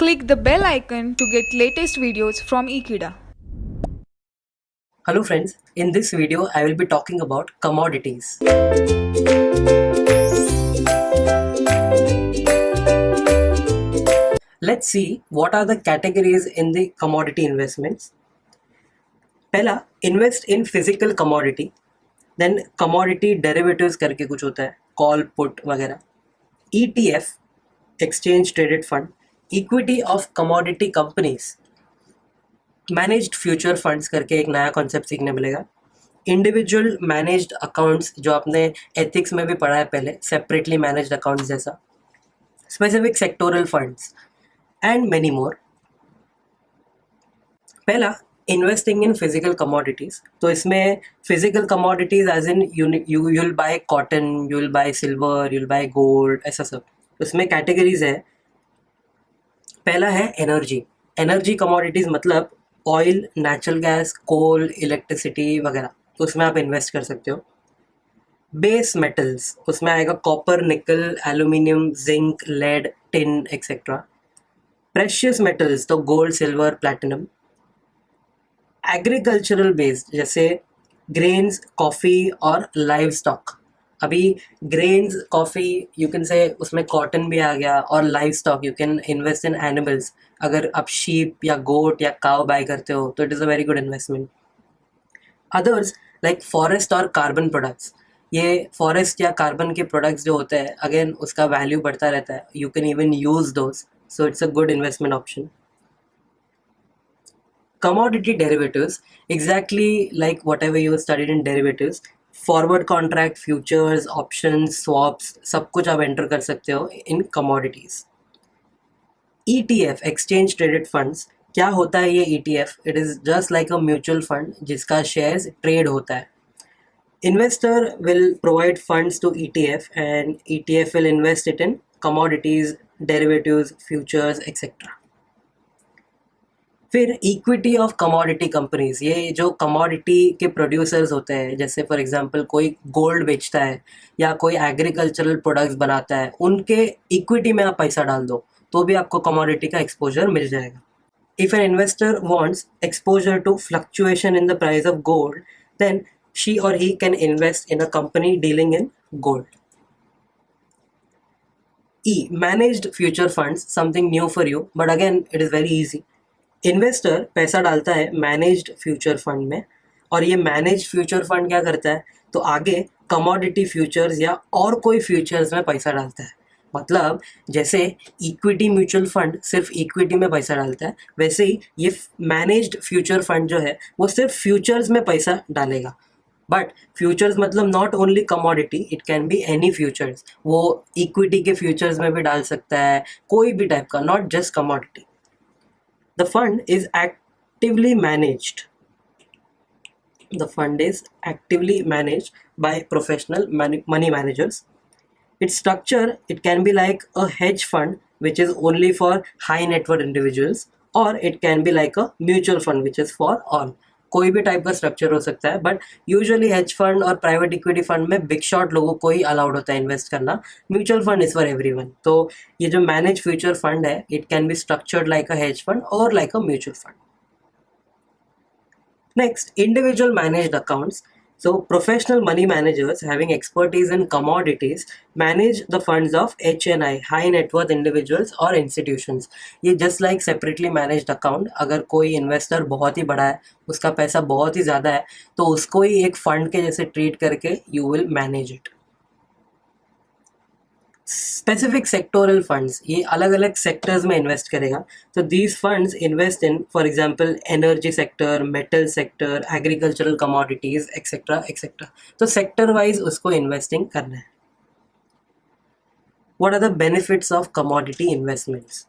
Click the bell icon to get latest videos from Ekeeda. Hello friends, in this video I will be talking about commodities. Let's see what are the categories in the commodity investments. पहला, invest in physical commodity, then commodity derivatives करके कुछ होता है, call put वगैरह, ETF exchange traded fund, equity of commodity companies, managed future funds करके एक नया concept सीखने मिलेगा, इंडिविजुअल मैनेज्ड अकाउंट्स जो आपने एथिक्स में भी पढ़ा है पहले, सेपरेटली मैनेज्ड अकाउंट्स जैसा, specific sectoral funds and many more. पहला, इन्वेस्टिंग इन फिजिकल कमोडिटीज. तो इसमें physical commodities as in you will buy cotton, you will buy silver, you will buy gold, ऐसा सब. उसमें कैटेगरीज है. पहला है एनर्जी. एनर्जी कमोडिटीज मतलब oil, natural gas, coal, electricity वगैरह, तो उसमें आप इन्वेस्ट कर सकते हो. बेस मेटल्स, उसमें आएगा copper, nickel, aluminium, zinc, lead, tin etcetera. Precious metals तो gold, silver, platinum. Agricultural based जैसे ग्रेन्स, कॉफ़ी और लाइव स्टॉक. अभी grains, coffee you can say उसमें कॉटन भी आ गया, और livestock you can invest in animals. अगर आप शीप या गोट या काव बाय करते हो तो it is a very good investment. Others like forest और कार्बन प्रोडक्ट्स. ये फॉरेस्ट या कार्बन के प्रोडक्ट्स जो होते हैं, अगेन उसका वैल्यू बढ़ता रहता है, you can even use those, so it's a good investment option. Commodity derivatives, exactly like whatever you studied in derivatives, forward contract, futures, options, swaps, सब कुछ आप एंटर कर सकते हो in commodities. ETF exchange traded funds, क्या होता है ये ETF? It is just like a mutual fund जिसका शेयर्स ट्रेड होता है. Investor will provide funds to ETF and ETF will invest it in commodities, derivatives, futures etcetera. फिर equity of commodity companies, ये जो कमोडिटी के producers होते हैं, जैसे फॉर एग्जांपल कोई गोल्ड बेचता है या कोई एग्रीकल्चरल प्रोडक्ट्स बनाता है, उनके इक्विटी में आप पैसा डाल दो तो भी आपको कमोडिटी का एक्सपोजर मिल जाएगा. If an investor wants exposure to fluctuation in the price of gold, then she और he can invest in a company dealing in gold. E, managed future funds, something new for you, but again it is very easy. Investor पैसा डालता है managed future fund में, और ये managed future fund क्या करता है, तो आगे कमोडिटी फ्यूचर्स या और कोई फ्यूचर्स में पैसा डालता है. मतलब जैसे इक्विटी म्यूचुअल फंड सिर्फ इक्विटी में पैसा डालता है, वैसे ही ये मैनेज्ड फ्यूचर फंड जो है वो सिर्फ फ्यूचर्स में पैसा डालेगा. बट फ्यूचर्स मतलब not only commodity, it can be any futures. वो इक्विटी के फ्यूचर्स में भी डाल सकता है, कोई भी टाइप का, not just commodity. The fund is actively managed. The fund is actively managed by professional money managers. Its structure, it can be like a hedge fund, which is only for high net worth individuals, or it can be like a mutual fund, which is for all. कोई भी type का structure हो सकता है, but usually hedge fund और private equity fund में big shot लोगों को ही अलाउड होता है इन्वेस्ट करना. Mutual fund is for everyone. तो ये जो मैनेज फ्यूचर फंड है, it can be structured like a hedge fund और like a mutual fund. Next, individual managed accounts. So professional money managers having expertise in commodities manage the funds of HNI, high net worth individuals or institutions. ये just like separately managed account, अगर कोई investor बहुत ही बड़ा है, उसका पैसा बहुत ही ज़्यादा है, तो उसको ही एक फंड के जैसे ट्रीट करके you will manage it. Specific sectoral funds, ये अलग अलग सेक्टर्स में इन्वेस्ट करेगा. तो these funds invest in for example energy sector, metal sector, agricultural commodities etcetera etcetera. तो सेक्टर वाइज उसको इन्वेस्टिंग करना है. What are the benefits of commodity investments?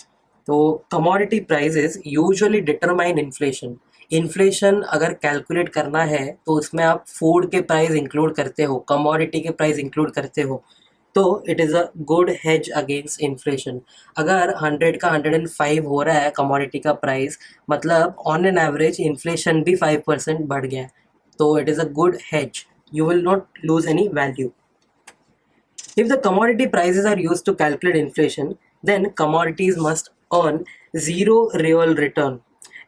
तो commodity prices usually determine inflation. Inflation अगर calculate करना है तो उसमें आप फूड के प्राइस इंक्लूड करते हो, कमोडिटी के प्राइस इंक्लूड करते हो, तो it is a good hedge against inflation. अगर 100 का 105 हो रहा है कमोडिटी का प्राइस, मतलब ऑन एन एवरेज इन्फ्लेशन भी 5% बढ़ गया है, तो it is a good hedge. You will not lose any value. If the commodity prices are used to calculate inflation, then commodities must on zero real return.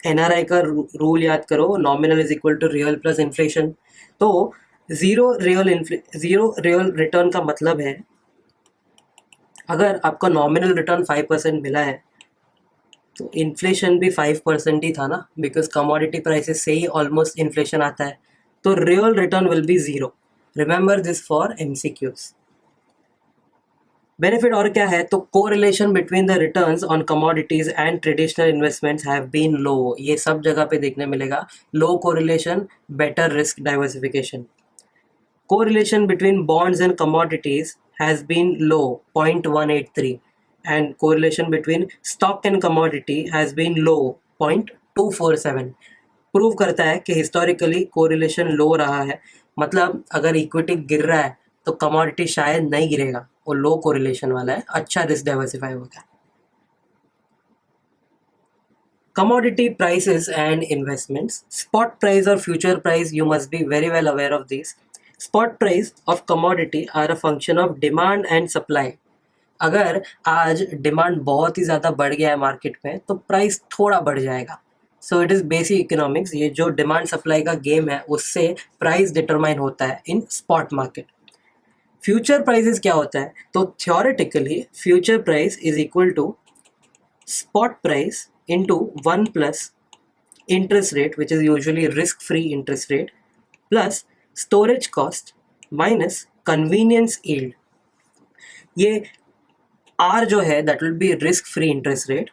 NRI का rule याद करो, nominal is equal to real plus inflation. तो zero real return का मतलब है अगर आपका nominal return 5% मिला है तो इन्फ्लेशन भी 5% ही था ना, बिकॉज कमोडिटी प्राइसेस से ही ऑलमोस्ट इन्फ्लेशन आता है। तो real return will be zero. Remember this for MCQs. Benefit और क्या है, तो correlation between the returns on commodities and traditional investments have been low. ये सब जगह पे देखने मिलेगा, low correlation, better risk diversification. Correlation between bonds and commodities has been low, 0.183, and correlation between stock and commodity has been low, 0.247. Prove करता है कि historically correlation लो रहा है, मतलब अगर इक्विटी गिर रहा है तो कमोडिटी शायद नहीं गिरेगा, वो लो कोरिलेशन वाला है, अच्छा रिस्क डाइवर्सिफाई होगा। Commodity prices and investments. Spot price or future price, you must be very well aware of these. Spot price of commodity are a function of demand and supply. अगर आज demand बहुत ही ज़्यादा बढ़ गया है market में तो प्राइस थोड़ा बढ़ जाएगा। So it is basic economics. ये जो डिमांड सप्लाई का गेम है उससे प्राइस डिटरमाइन होता है in spot market. Future prices क्या होता है, तो theoretically future price is equal to spot price into 1 plus interest rate, which is usually risk free interest rate, plus storage cost minus convenience yield. ये R जो है that will be risk free interest rate.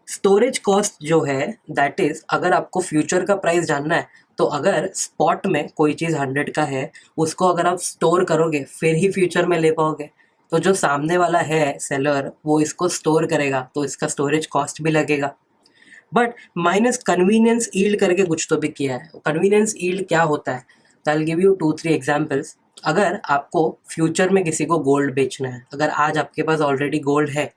Storage cost जो है that is, अगर आपको future का price जानना है तो अगर स्पॉट में कोई चीज़ 100 का है उसको अगर आप स्टोर करोगे फिर ही फ्यूचर में ले पाओगे। तो जो सामने वाला है सेलर वो इसको स्टोर करेगा तो इसका स्टोरेज कॉस्ट भी लगेगा। बट माइनस कन्वीनियंस ईल्ड करके कुछ तो भी किया है। कन्वीनियंस ईल्ड क्या होता है, I will give you 2-3 examples. अगर आपको फ्यूचर में किसी को गोल्ड बेचना है, अगर आज आपके पास ऑलरेडी गोल्ड है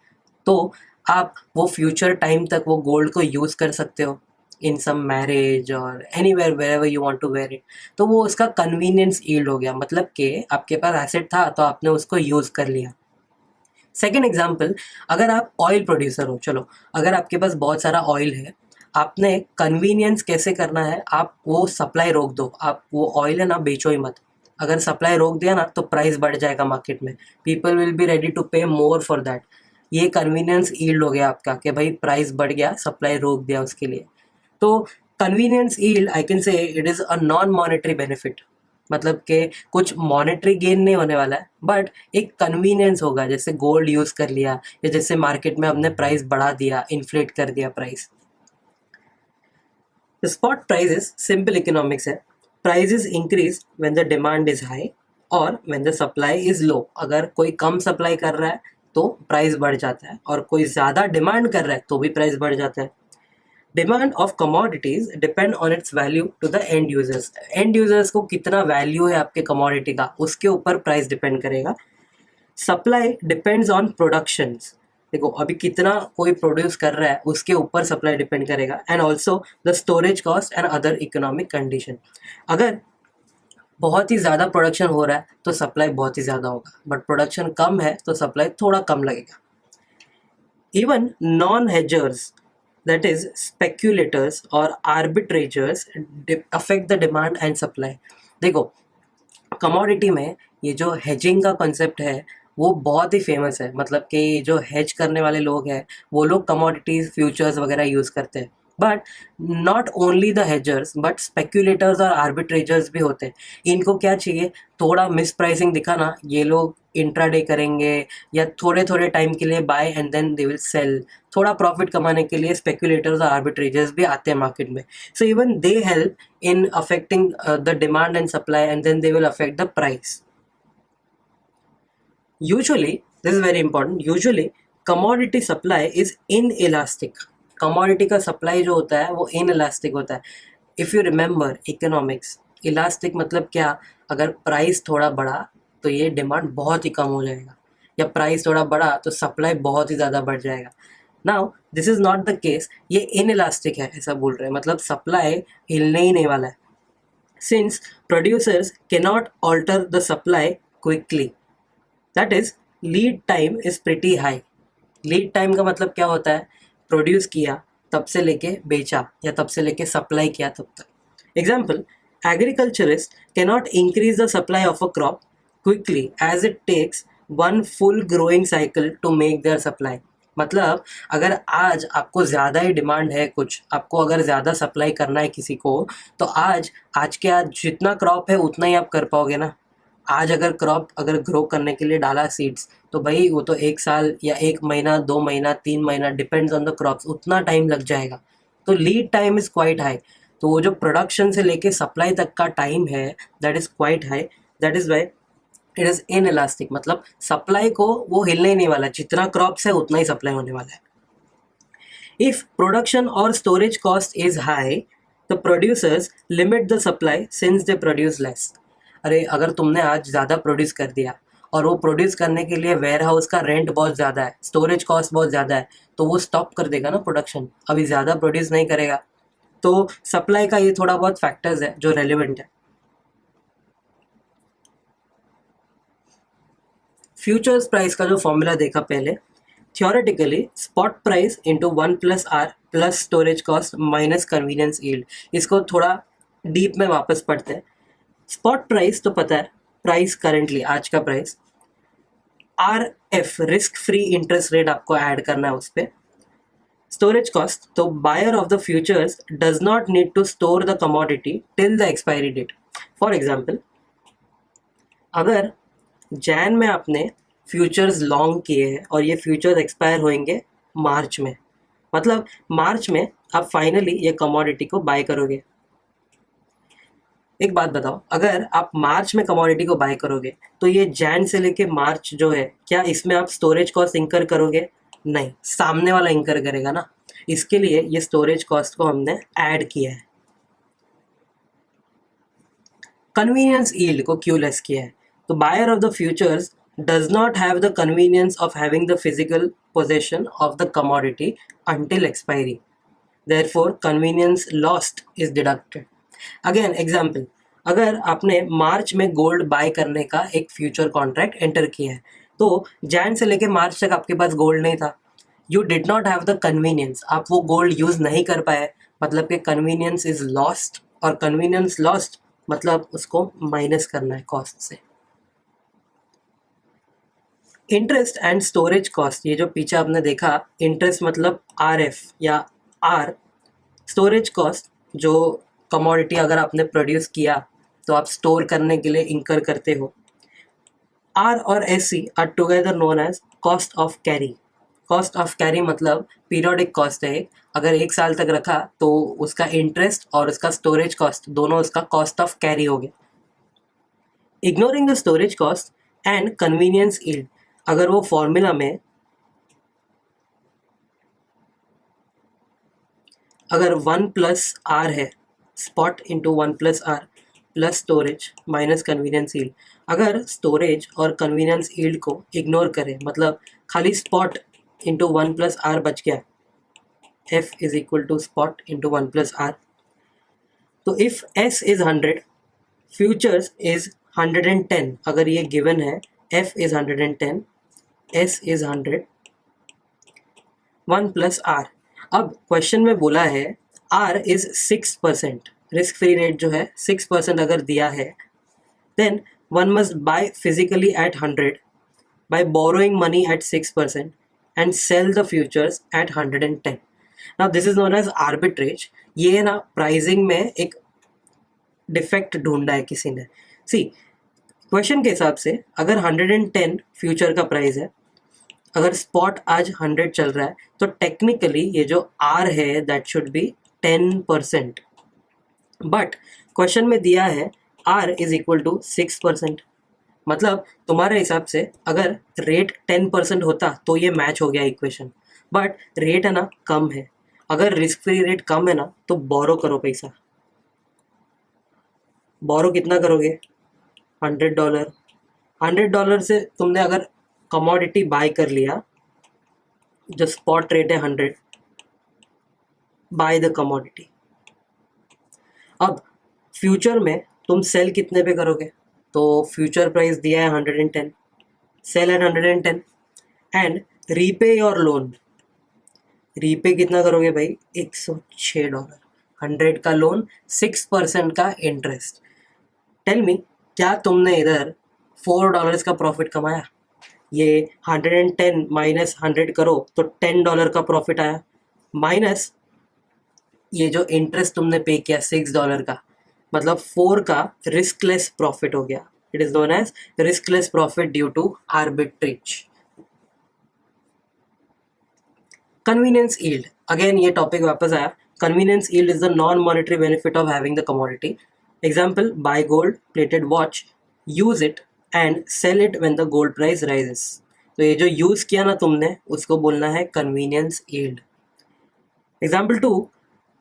तो आप वो फ्यूचर टाइम तक वो गोल्ड को यूज़ कर सकते हो इन सम मैरिज और anywhere wherever you want to wear it. तो वो उसका कन्वीनियंस ईल्ड हो गया, मतलब कि आपके पास एसेट था तो आपने उसको यूज़ कर लिया। सेकेंड एग्जाम्पल, अगर आप ऑयल प्रोड्यूसर हो, चलो अगर आपके पास बहुत सारा ऑयल है, आपने कन्वीनियंस कैसे करना है, आप वो सप्लाई रोक दो, आप वो ऑयल है ना बेचो ही मत। अगर सप्लाई रोक दिया ना तो प्राइस बढ़ जाएगा मार्केट में, people will be ready to pay more for that. ये कन्वीनियंस ईल्ड हो गया आपका कि भाई प्राइस बढ़ गया, सप्लाई रोक दिया उसके लिए। तो convenience yield I can say it is a non monetary benefit, मतलब कि कुछ मॉनेटरी गेन नहीं होने वाला है बट एक कन्वीनियंस होगा, जैसे गोल्ड यूज़ कर लिया या जैसे मार्केट में हमने प्राइस बढ़ा दिया, इन्फ्लेट कर दिया price. Spot prices simple economics है, prices increase when the demand is high और when the supply is low. अगर कोई कम सप्लाई कर रहा है तो प्राइस बढ़ जाता है और कोई ज़्यादा डिमांड कर रहा है तो भी प्राइस बढ़ जाता है। Demand of commodities depend on its value to the end users. End users को कितना वैल्यू है आपके कमोडिटी का उसके ऊपर प्राइस डिपेंड करेगा। सप्लाई डिपेंड्स ऑन प्रोडक्शंस, देखो अभी कितना कोई प्रोड्यूस कर रहा है उसके ऊपर सप्लाई डिपेंड करेगा। And also the storage cost and other economic condition. अगर बहुत ही ज़्यादा प्रोडक्शन हो रहा है तो सप्लाई बहुत ही ज़्यादा होगा, बट प्रोडक्शन कम है तो सप्लाई थोड़ा कम लगेगा। Even non hedgers, that is speculators or arbitrators, affect the demand and supply। देखो कमोडिटी में ये जो हेजिंग का कॉन्सेप्ट है वो बहुत ही फेमस है, मतलब कि जो हेज करने वाले लोग हैं वो लोग कमोडिटीज फ्यूचर्स वगैरह यूज़ करते हैं। But not only the hedgers but speculators और आर्बिट्रेजर्स भी होते हैं। इनको क्या चाहिए, थोड़ा मिस प्राइसिंग दिखाना, ये लोग इंट्राडे करेंगे या थोड़े थोड़े टाइम के लिए buy and then they will sell. थोड़ा प्रॉफिट कमाने के लिए स्पेक्यूलेटर्स और आर्बिट्रेजर्स भी आते हैं मार्केट में। So even they help in affecting the demand and supply, and then they will affect the price. Usually, this is very important, usually commodity supply is inelastic। commodity का supply जो होता है वो inelastic होता है। If you remember economics, elastic मतलब क्या, अगर प्राइस थोड़ा बढ़ा तो ये डिमांड बहुत ही कम हो जाएगा, या प्राइस थोड़ा बढ़ा तो सप्लाई बहुत ही ज़्यादा बढ़ जाएगा। Now this is not the case, ये इनइलास्टिक है ऐसा बोल रहे हैं, मतलब सप्लाई हिलने ही नहीं वाला है। Since producers cannot alter the supply quickly, that is lead time is pretty high. Lead time का मतलब क्या होता है प्रोड्यूस किया तब से लेके बेचा या तब से लेके सप्लाई किया तब तक. Example, agriculturists cannot increase the supply of a crop quickly as it takes one full growing cycle to make their supply. मतलब अगर आज आपको ज़्यादा ही डिमांड है, कुछ आपको अगर ज़्यादा सप्लाई करना है किसी को, तो आज के आज जितना क्रॉप है उतना ही आप कर पाओगे ना. आज अगर क्रॉप अगर ग्रो करने के लिए डाला सीड्स, तो भाई वो तो 1 साल या 1 महीना 2 महीना 3 महीना डिपेंड्स ऑन द क्रॉप्स, उतना टाइम लग जाएगा. तो lead time is quite high. तो वो जो प्रोडक्शन से लेके सप्लाई तक का टाइम है, that is quite high. That is why it is in elastic. मतलब सप्लाई को वो हिलने ही नहीं वाला, जितना क्रॉप्स है उतना ही सप्लाई होने वाला है. इफ प्रोडक्शन और storage cost is high, the producers limit the supply since they produce less. अरे अगर तुमने आज ज़्यादा प्रोड्यूस कर दिया और वो प्रोड्यूस करने के लिए वेयर हाउस का रेंट बहुत ज़्यादा है, स्टोरेज कॉस्ट बहुत ज़्यादा है, तो वो स्टॉप कर देगा ना प्रोडक्शन, अभी ज़्यादा प्रोड्यूस नहीं करेगा. तो सप्लाई का ये थोड़ा बहुत फैक्टर्स है जो रेलिवेंट है. फ्यूचर्स प्राइस का जो फॉर्मूला देखा पहले, theoretically spot price into 1+R plus storage cost minus convenience yield. इसको थोड़ा डीप में वापस पढ़ते हैं. स्पॉट प्राइस तो पता है, प्राइस करेंटली आज का price. RF risk free interest rate आपको ऐड करना है उस पर. स्टोरेज कॉस्ट, तो buyer of the futures does not need to store the commodity till the expiry date. For example, अगर जैन में आपने फ्यूचर्स लॉन्ग किए हैं और ये फ्यूचर्स एक्सपायर होंगे मार्च में, मतलब मार्च में आप फाइनली ये कमोडिटी को बाय करोगे. एक बात बताओ, अगर आप मार्च में कमोडिटी को बाय करोगे तो ये जैन से लेके मार्च जो है, क्या इसमें आप स्टोरेज कॉस्ट इंकर करोगे? नहीं, सामने वाला इंकर करेगा ना. इसके लिए ये स्टोरेज कॉस्ट को हमने ऐड किया है. कन्वीनियंस यील्ड को क्यों लेस किया है? तो buyer of the futures does not have the convenience of having the physical possession of the commodity until expiry. Therefore, convenience lost is deducted. Again, example, अगर आपने मार्च में गोल्ड बाय करने का एक फ्यूचर कॉन्ट्रैक्ट एंटर किया है, तो जैन से लेके मार्च तक आपके पास गोल्ड नहीं था, you did not have the convenience, आप वो गोल्ड यूज़ नहीं कर पाए, मतलब कि कन्वीनियंस इज लॉस्ट. और कन्वीनियंस लॉस्ट मतलब उसको माइनस करना है कॉस्ट से. इंटरेस्ट एंड स्टोरेज कॉस्ट, ये जो पीछे आपने देखा, इंटरेस्ट मतलब RF या R, स्टोरेज कॉस्ट जो कमोडिटी अगर आपने प्रोड्यूस किया तो आप स्टोर करने के लिए इंकर करते हो. R और SC are together known as cost of carry. Cost of carry मतलब पीरियोडिक कॉस्ट है, अगर 1 साल तक रखा तो उसका इंटरेस्ट और उसका स्टोरेज कॉस्ट दोनों उसका कॉस्ट ऑफ कैरी हो गया. Ignoring the storage cost and convenience yield, अगर वो फॉर्मूला में अगर 1+R है, spot into 1+R plus storage minus convenience yield, अगर स्टोरेज और कन्वीनियंस यील्ड को इग्नोर करें, मतलब खाली स्पॉट इंटू 1+R बच गया, F is equal to spot into 1+R. तो if S is 100, futures is 110, अगर ये गिवन है F is 110, S is 100, 1+R. अब क्वेश्चन में बोला है R is 6%, risk free rate जो है 6% अगर दिया है, then one must buy physically at 100 by borrowing money at 6% and sell the futures at 110. Now this is known as arbitrage. ये ना प्राइसिंग में एक डिफेक्ट ढूंढा है किसी ने. सी, क्वेश्चन के हिसाब से अगर 110 फ्यूचर का प्राइस है, अगर स्पॉट आज 100 चल रहा है, तो टेक्निकली ये जो R है that should be 10%. But question में दिया है R इज इक्वल टू 6%. मतलब तुम्हारे हिसाब से अगर रेट 10% होता तो ये मैच हो गया इक्वेशन, बट रेट है ना कम है. अगर रिस्क फ्री रेट कम है ना तो बोरो करो पैसा. बोरो कितना करोगे? $100. $100 से तुमने अगर कमोडिटी बाय कर लिया, जो स्पॉट रेट है 100, बाय द कमोडिटी. अब फ्यूचर में तुम सेल कितने पे करोगे? तो फ्यूचर प्राइस दिया है 110, sell at 110 and repay your loan. Repay कितना करोगे भाई, $106। 100 का लोन, 6% का इंटरेस्ट। टेल मी, क्या तुमने इधर $4 का प्रॉफिट कमाया? ये 110 माइनस 100 करो तो $10 का प्रॉफिट आया, माइनस ये जो इंटरेस्ट तुमने पे किया $6 का, मतलब 4 का रिस्कलेस प्रॉफिट हो गया। It is known as riskless profit due to arbitrage. Convenience yield, again ये टॉपिक वापस आया। Convenience yield is the non monetary benefit of having the commodity. Example, buy gold plated watch, use it and sell it when the gold price rises. तो ये जो use किया ना तुमने, उसको बोलना है convenience yield. Example 2,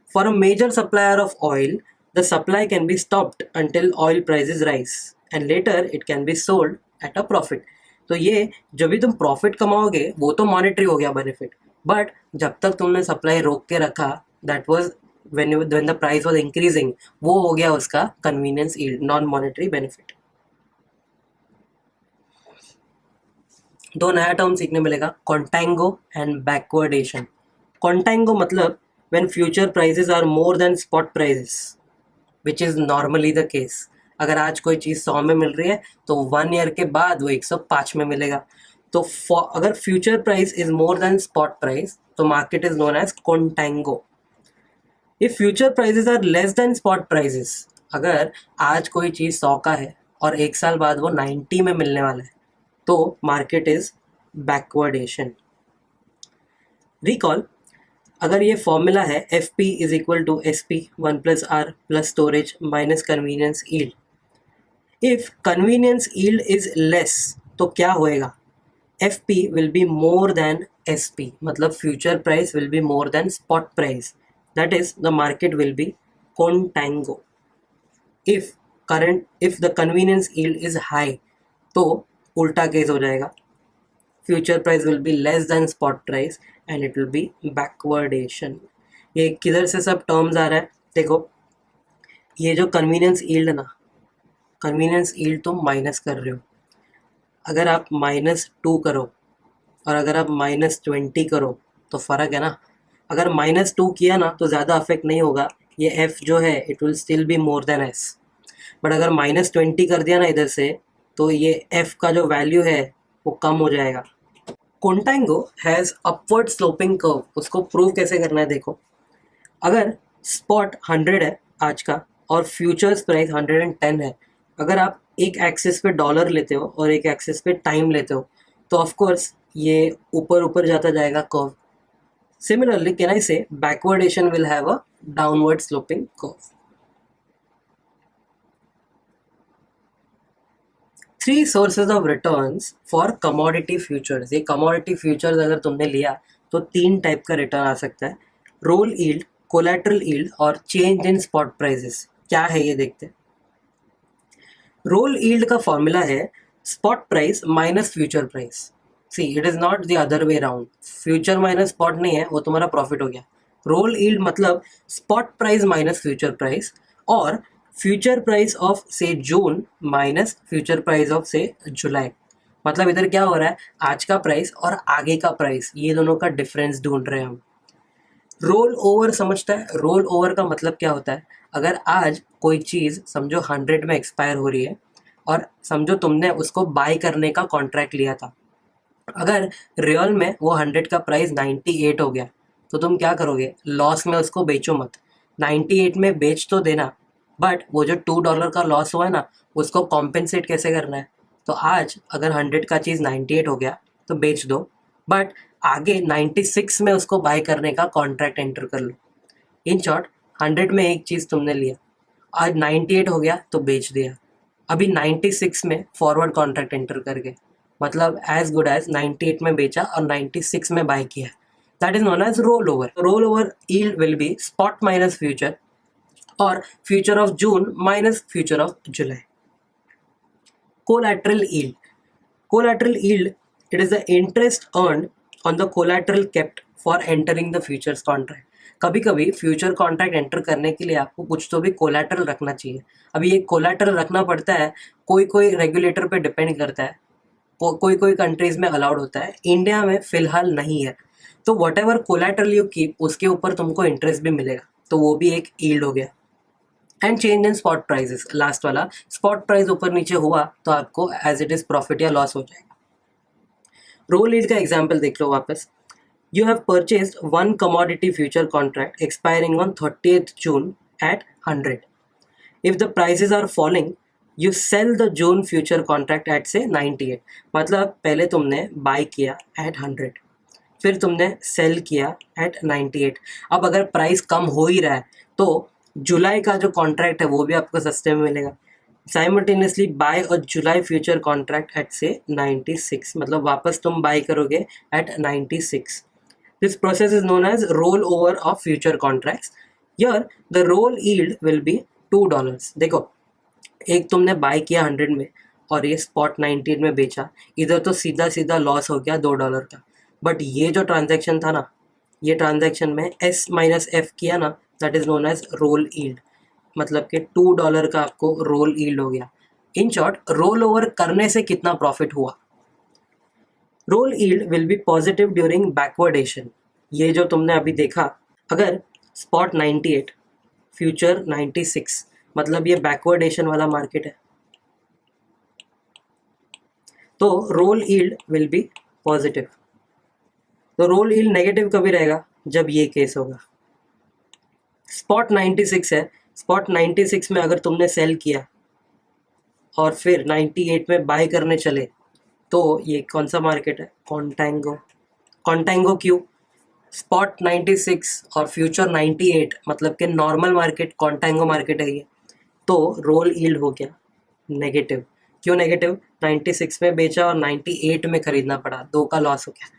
for a major supplier of oil, the supply can be stopped until oil prices rise and later it can be sold at a profit. तो ये जब भी तुम प्रॉफिट कमाओगे वो तो मॉनेटरी हो गया बेनिफिट, बट जब तक तुमने सप्लाई रोक के रखा, that was when the price was increasing, वो हो गया उसका convenience yield, non monetary benefit. दो नया टर्म सीखने मिलेगा, कॉन्टेंगो एंड बैकवर्डेशन। कॉन्टेंगो मतलब when future prices are more than spot prices, which is normally the case। अगर आज कोई चीज़ 100 में मिल रही है तो 1 ईयर के बाद वो 105 में मिलेगा। तो अगर future price is more than spot price तो market is known as contango. If future prices are less than spot prices, अगर आज कोई चीज़ 100 का है और 1 साल बाद वो 90 में मिलने वाला है, तो मार्केट इज बैकवर्डेशन। रिकॉल, अगर ये फॉर्मूला है F P is equal to S P 1 plus R plus storage minus convenience yield. If convenience yield is less तो क्या होएगा, F P will be more than S P, मतलब future price will be more than spot price, that is the market will be contango. If the convenience yield is high तो उल्टा case हो जाएगा, future price will be less than spot price and it will be backwardation. ये किधर से सब terms आ रहा है देखो, ये जो कन्वीनियंस यील्ड है ना, कन्वीनियंस यील्ड तुम माइनस कर रहे हो। अगर आप -2 करो और अगर आप -20 करो तो फ़र्क है ना। अगर -2 किया ना तो ज़्यादा अफेक्ट नहीं होगा, ये एफ जो है it will still be more than S. But अगर -20 कर दिया ना इधर से, तो ये एफ का जो वैल्यू है वो कम हो जाएगा। कॉन्टेंगो हैज़ अपवर्ड स्लोपिंग कर्व, उसको प्रूव कैसे करना है देखो। अगर स्पॉट 100 है आज का और फ्यूचर्स प्राइस 110 है, अगर आप एक एक्सिस पे डॉलर लेते हो और एक एक्सिस पे टाइम लेते हो तो ऑफ कोर्स ये ऊपर ऊपर जाता जाएगा कर्व। सिमिलरली कैन आई से backwardation will have a downward sloping curve. 3 sources of returns for commodity futures. ये कमोडिटी फ्यूचर्स अगर तुमने लिया तो 3 टाइप का रिटर्न आ सकता है, रोल यील्ड, कोलैटरल यील्ड और चेंज इन स्पॉट प्राइसेस। क्या है ये देखते हैं। रोल यील्ड का फॉर्मूला है spot price minus future price. See it is not the other way round, future minus spot नहीं है, वो तुम्हारा प्रॉफिट हो गया। रोल यील्ड मतलब spot price minus future price, और फ्यूचर प्राइस ऑफ से जून माइनस फ्यूचर प्राइस ऑफ से जुलाई। मतलब इधर क्या हो रहा है, आज का प्राइस और आगे का प्राइस, ये दोनों का डिफरेंस ढूंढ रहे हैं हम। रोल ओवर समझता है, रोल ओवर का मतलब क्या होता है, अगर आज कोई चीज़ समझो 100 में एक्सपायर हो रही है और समझो तुमने उसको बाय करने का कॉन्ट्रैक्ट लिया था, अगर रियल में वो 100 का प्राइस 98 हो गया तो तुम क्या करोगे, लॉस में उसको बेचो मत, 98 में बेच तो देना, बट वो जो $2 का लॉस हुआ है ना, उसको कॉम्पेंसेट कैसे करना है। तो आज अगर 100 का चीज़ 98 हो गया तो बेच दो, बट आगे 96 में उसको बाय करने का कॉन्ट्रैक्ट एंटर कर लो। इन शॉर्ट 100 में एक चीज़ तुमने लिया, आज 98 हो गया तो बेच दिया, अभी 96 में फॉरवर्ड कॉन्ट्रैक्ट एंटर करके, मतलब एज गुड एज 98 में बेचा और 96 में बाय किया, that is known as roll over. Roll over yield will be spot minus future और future of June minus future of July. Collateral yield, collateral yield it is the interest earned on the collateral kept for entering the futures contract। कभी कभी future contract enter करने के लिए आपको कुछ तो भी कोलैटरल रखना चाहिए। अभी ये कोलैटरल रखना पड़ता है, कोई कोई रेगुलेटर पे डिपेंड करता है, कोई कोई कंट्रीज में अलाउड होता है, इंडिया में फिलहाल नहीं है। तो what ever collateral you keep उसके ऊपर तुमको इंटरेस्ट भी मिलेगा, तो वो भी एक यील्ड हो गया। And change in spot prices, last वाला, स्पॉट प्राइस ऊपर नीचे हुआ तो आपको एज इट इज प्रॉफिट या लॉस हो जाएगा। रोल यील्ड का एग्जांपल देख लो वापस। You have purchased one commodity future contract expiring on 30th June at 100. If the prices are falling, you sell the June future contract at say 98. मतलब पहले तुमने बाय किया at 100, फिर तुमने सेल किया at 98। अब अगर प्राइस कम हो ही रहा है तो जुलाई का जो कॉन्ट्रैक्ट है वो भी आपको सस्ते में मिलेगा। Simultaneously buy a July future contract at से 96, मतलब वापस तुम बाय करोगे at 96। This process is known as roll over of future contracts. Here the roll yield will be $2। देखो, एक तुमने बाय किया 100 में और ये स्पॉट 98 में बेचा, इधर तो सीधा सीधा लॉस हो गया $2 का। बट ये जो ट्रांजैक्शन था ना, ये ट्रांजैक्शन में S माइनस F किया ना, that is known as roll yield, मतलब कि $2 का आपको रोल यील्ड हो गया। इन शॉर्ट, रोल ओवर करने से कितना प्रॉफिट हुआ। Roll yield will be positive during backwardation. ये जो तुमने अभी देखा, अगर स्पॉट 98 फ्यूचर 96, मतलब ये बैकवर्डेशन वाला मार्केट है, तो roll yield will be positive. तो रोल यील्ड नेगेटिव कभी रहेगा, जब ये केस होगा। स्पॉट 96 है, स्पॉट 96 में अगर तुमने सेल किया और फिर 98 में बाय करने चले, तो ये कौन सा मार्केट है, कॉन्टैंगो। कॉन्टैंगो क्यों, स्पॉट 96 और फ्यूचर 98, मतलब कि नॉर्मल मार्केट कॉन्टैंगो मार्केट है ये, तो रोल यील्ड हो गया नेगेटिव। क्यों नेगेटिव, 96 में बेचा और 98 में खरीदना पड़ा, 2 का लॉस हो गया।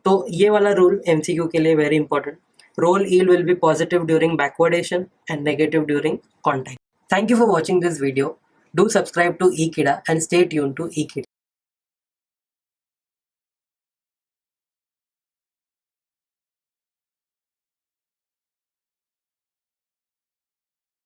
तो ये वाला रूल MCQ के लिए very important. Roll yield will be positive during backwardation and negative during contango. Thank you for watching this video. Do subscribe to eKida and stay tuned to eKida.